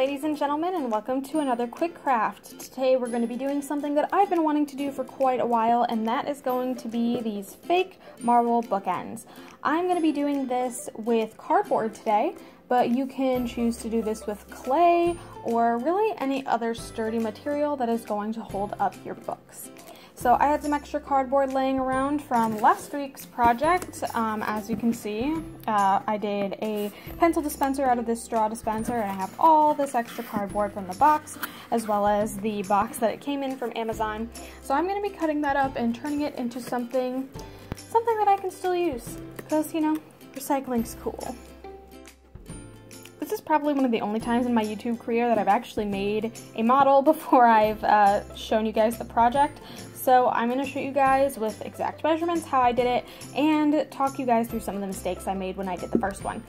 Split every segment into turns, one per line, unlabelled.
ladies and gentlemen, and welcome to another quick craft. Today we're going to be doing something that I've been wanting to do for quite a while, and that is going to be these fake marble bookends. I'm going to be doing this with cardboard today, but you can choose to do this with clay or really any other sturdy material that is going to hold up your books. So I had some extra cardboard laying around from last week's project. As you can see, I did a pencil dispenser out of this straw dispenser, and I have all this extra cardboard from the box, as well as the box that it came in from Amazon. So I'm going to be cutting that up and turning it into something that I can still use, because, you know, recycling's cool. This is probably one of the only times in my YouTube career that I've actually made a model before I've shown you guys the project. So I'm going to show you guys with exact measurements how I did it and talk you guys through some of the mistakes I made when I did the first one.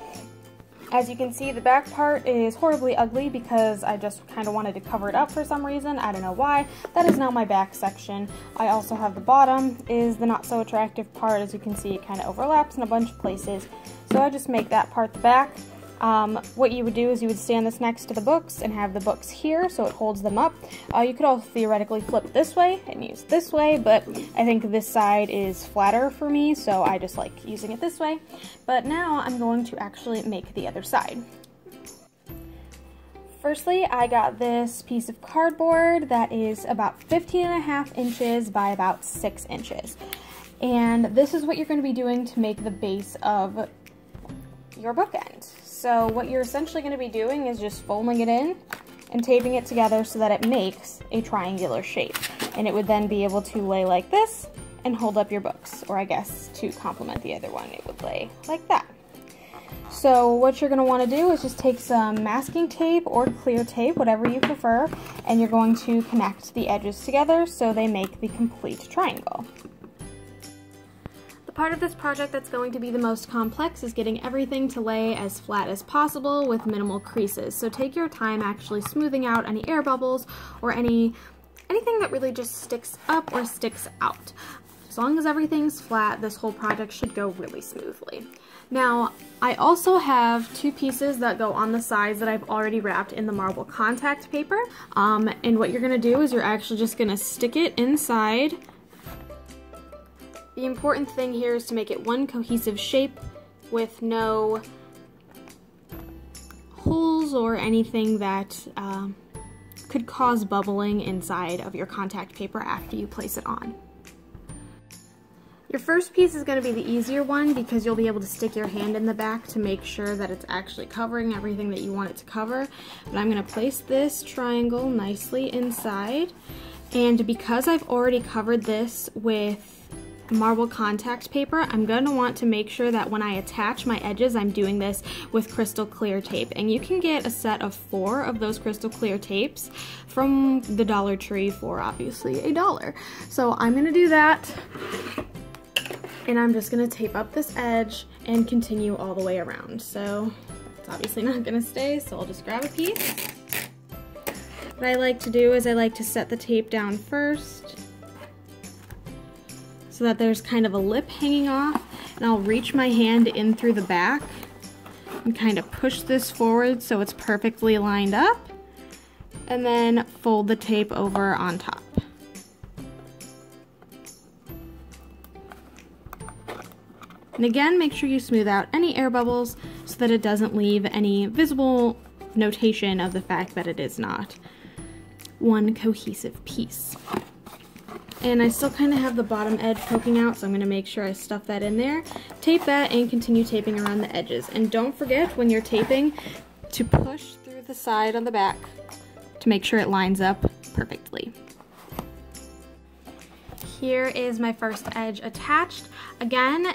As you can see, the back part is horribly ugly because I just kind of wanted to cover it up for some reason. I don't know why. That is now my back section. I also have the bottom is the not so attractive part. As you can see, it kind of overlaps in a bunch of places. So I just make that part the back. What you would do is you would stand this next to the books and have the books here so it holds them up. You could also theoretically flip it this way and use this way, but I think this side is flatter for me, so I just like using it this way. But now I'm going to actually make the other side. Firstly, I got this piece of cardboard that is about 15.5 inches by about 6 inches. And this is what you're going to be doing to make the base of your bookend. So what you're essentially going to be doing is just folding it in and taping it together so that it makes a triangular shape. And it would then be able to lay like this and hold up your books. Or I guess to complement the other one, it would lay like that. So what you're going to want to do is just take some masking tape or clear tape, whatever you prefer, and you're going to connect the edges together so they make the complete triangle. The part of this project that's going to be the most complex is getting everything to lay as flat as possible with minimal creases. So take your time actually smoothing out any air bubbles or anything that really just sticks up or sticks out. As long as everything's flat, this whole project should go really smoothly. Now, I also have two pieces that go on the sides that I've already wrapped in the marble contact paper. And what you're going to do is you're actually just going to stick it inside. The important thing here is to make it one cohesive shape with no holes or anything that could cause bubbling inside of your contact paper after you place it on. Your first piece is going to be the easier one because you'll be able to stick your hand in the back to make sure that it's actually covering everything that you want it to cover. But I'm going to place this triangle nicely inside, and because I've already covered this with marble contact paper, I'm going to want to make sure that when I attach my edges, I'm doing this with crystal clear tape. And you can get a set of 4 of those crystal clear tapes from the Dollar Tree for obviously $1. So I'm going to do that, and I'm just going to tape up this edge and continue all the way around. So it's obviously not going to stay, so I'll just grab a piece. What I like to do is I like to set the tape down first, so that there's kind of a lip hanging off, and I'll reach my hand in through the back and kind of push this forward so it's perfectly lined up, and then fold the tape over on top. And again, make sure you smooth out any air bubbles so that it doesn't leave any visible notation of the fact that it is not one cohesive piece. And I still kind of have the bottom edge poking out, so I'm going to make sure I stuff that in there. Tape that and continue taping around the edges. And don't forget when you're taping to push through the side on the back to make sure it lines up perfectly. Here is my first edge attached. Again,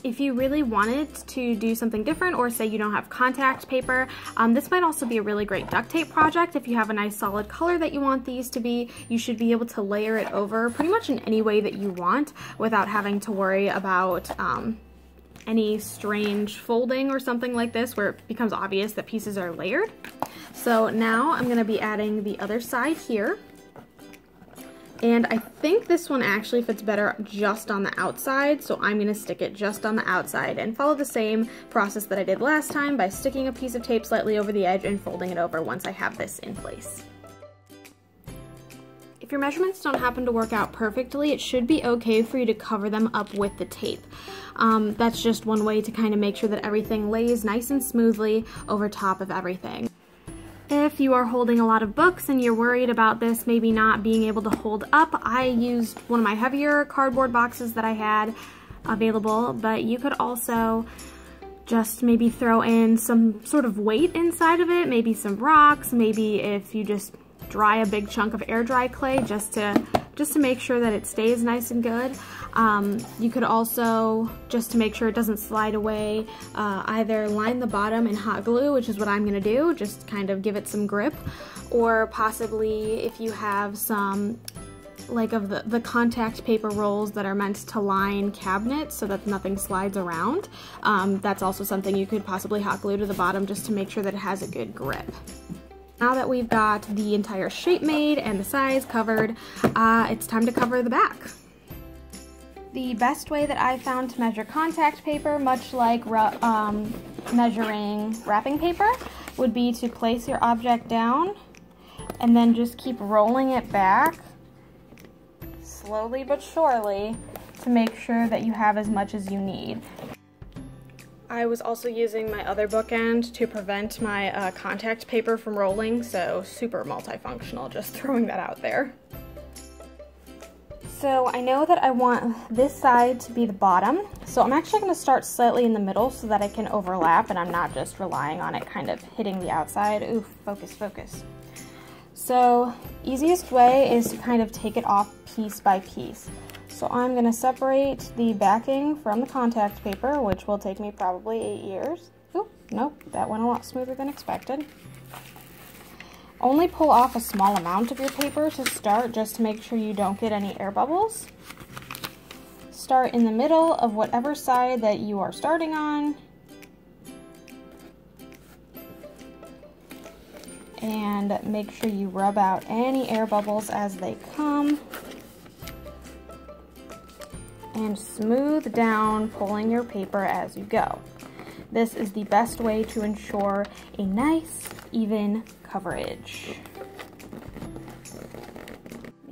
if you really wanted to do something different, or say you don't have contact paper, this might also be a really great duct tape project. If you have a nice solid color that you want these to be, you should be able to layer it over pretty much in any way that you want without having to worry about any strange folding or something like this where it becomes obvious that pieces are layered. So now I'm going to be adding the other side here. And I think this one actually fits better just on the outside, so I'm gonna stick it just on the outside and follow the same process that I did last time by sticking a piece of tape slightly over the edge and folding it over once I have this in place. If your measurements don't happen to work out perfectly, it should be okay for you to cover them up with the tape. That's just one way to kind of make sure that everything lays nice and smoothly over top of everything. If you are holding a lot of books and you're worried about this maybe not being able to hold up, I used one of my heavier cardboard boxes that I had available, but you could also just maybe throw in some sort of weight inside of it, maybe some rocks, maybe if you just dry a big chunk of air dry clay just to make sure that it stays nice and good. You could also, just to make sure it doesn't slide away, either line the bottom in hot glue, which is what I'm gonna do, just kind of give it some grip, or possibly if you have some like of the contact paper rolls that are meant to line cabinets so that nothing slides around. That's also something you could possibly hot glue to the bottom just to make sure that it has a good grip. Now that we've got the entire shape made and the size covered, it's time to cover the back. The best way that I found to measure contact paper, much like measuring wrapping paper, would be to place your object down and then just keep rolling it back slowly but surely to make sure that you have as much as you need. I was also using my other bookend to prevent my contact paper from rolling, so super multifunctional, just throwing that out there. So I know that I want this side to be the bottom, so I'm actually going to start slightly in the middle so that I can overlap and I'm not just relying on it kind of hitting the outside. Ooh, focus, focus. So easiest way is to kind of take it off piece by piece. So I'm going to separate the backing from the contact paper, which will take me probably 8 years. Oop, nope, that went a lot smoother than expected. Only pull off a small amount of your paper to start, just to make sure you don't get any air bubbles. Start in the middle of whatever side that you are starting on. And make sure you rub out any air bubbles as they come. And smooth down, pulling your paper as you go. This is the best way to ensure a nice, even coverage.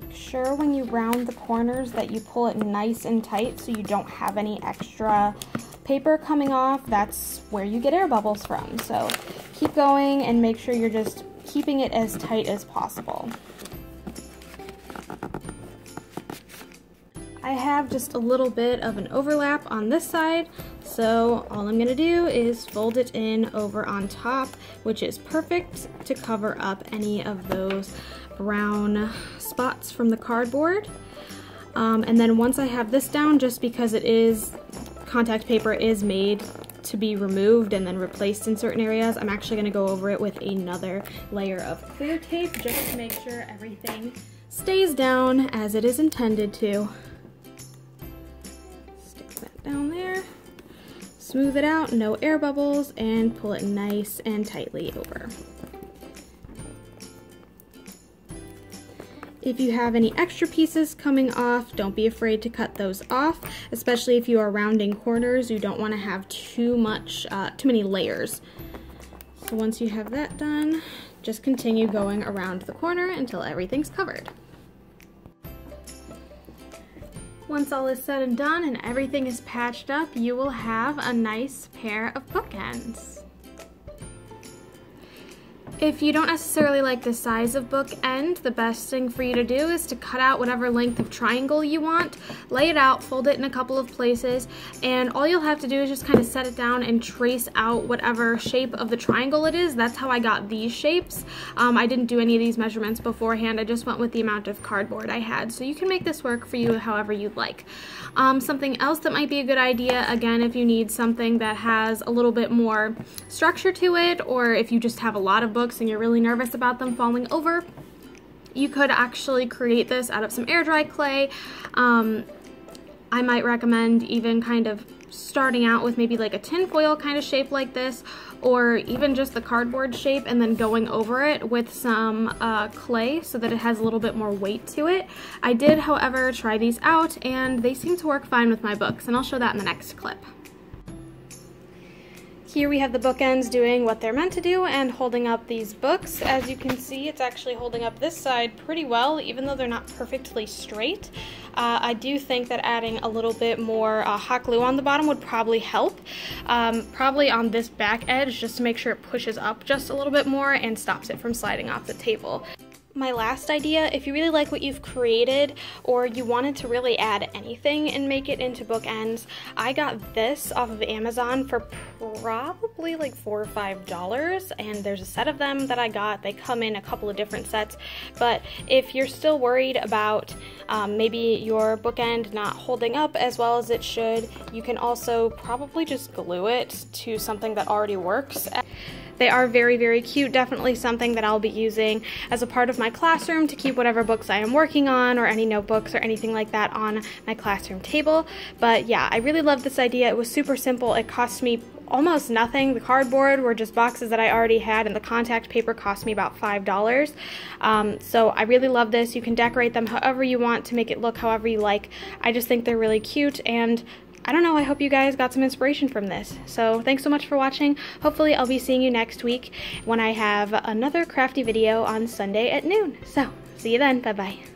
Make sure when you round the corners that you pull it nice and tight so you don't have any extra paper coming off. That's where you get air bubbles from. So keep going and make sure you're just keeping it as tight as possible. I have just a little bit of an overlap on this side, so all I'm gonna do is fold it in over on top, which is perfect to cover up any of those brown spots from the cardboard. And then once I have this down, just because it is, contact paper is made to be removed and then replaced in certain areas, I'm actually gonna go over it with another layer of clear tape just to make sure everything stays down as it is intended to. Down there, smooth it out, no air bubbles, and pull it nice and tightly over. If you have any extra pieces coming off, don't be afraid to cut those off, especially if you are rounding corners. You don't want to have too many layers. So once you have that done, just continue going around the corner until everything's covered. Once all is said and done and everything is patched up, you will have a nice pair of bookends. If you don't necessarily like the size of bookend, the best thing for you to do is to cut out whatever length of triangle you want, lay it out, fold it in a couple of places, and all you'll have to do is just kind of set it down and trace out whatever shape of the triangle it is. That's how I got these shapes. I didn't do any of these measurements beforehand. I just went with the amount of cardboard I had. So you can make this work for you however you'd like. Something else that might be a good idea, again, if you need something that has a little bit more structure to it, or if you just have a lot of books and you're really nervous about them falling over, you could actually create this out of some air dry clay. I might recommend even kind of starting out with maybe like a tinfoil kind of shape like this, or even just the cardboard shape and then going over it with some clay so that it has a little bit more weight to it. I did, however, try these out and they seem to work fine with my books, and I'll show that in the next clip. Here we have the bookends doing what they're meant to do and holding up these books. As you can see, it's actually holding up this side pretty well, even though they're not perfectly straight. I do think that adding a little bit more hot glue on the bottom would probably help. Probably on this back edge, just to make sure it pushes up just a little bit more and stops it from sliding off the table. My last idea, if you really like what you've created or you wanted to really add anything and make it into bookends, I got this off of Amazon for probably like $4 or $5, and there's a set of them that I got. They come in a couple of different sets, but if you're still worried about maybe your bookend not holding up as well as it should, you can also probably just glue it to something that already works. They are very, very cute, definitely something that I'll be using as a part of my classroom to keep whatever books I am working on or any notebooks or anything like that on my classroom table. But yeah, I really love this idea. It was super simple. It cost me almost nothing. The cardboard were just boxes that I already had, and the contact paper cost me about $5. So I really love this. You can decorate them however you want to make it look however you like. I just think they're really cute, and I don't know, I hope you guys got some inspiration from this. So thanks so much for watching. Hopefully I'll be seeing you next week when I have another crafty video on Sunday at noon. So see you then. Bye-bye.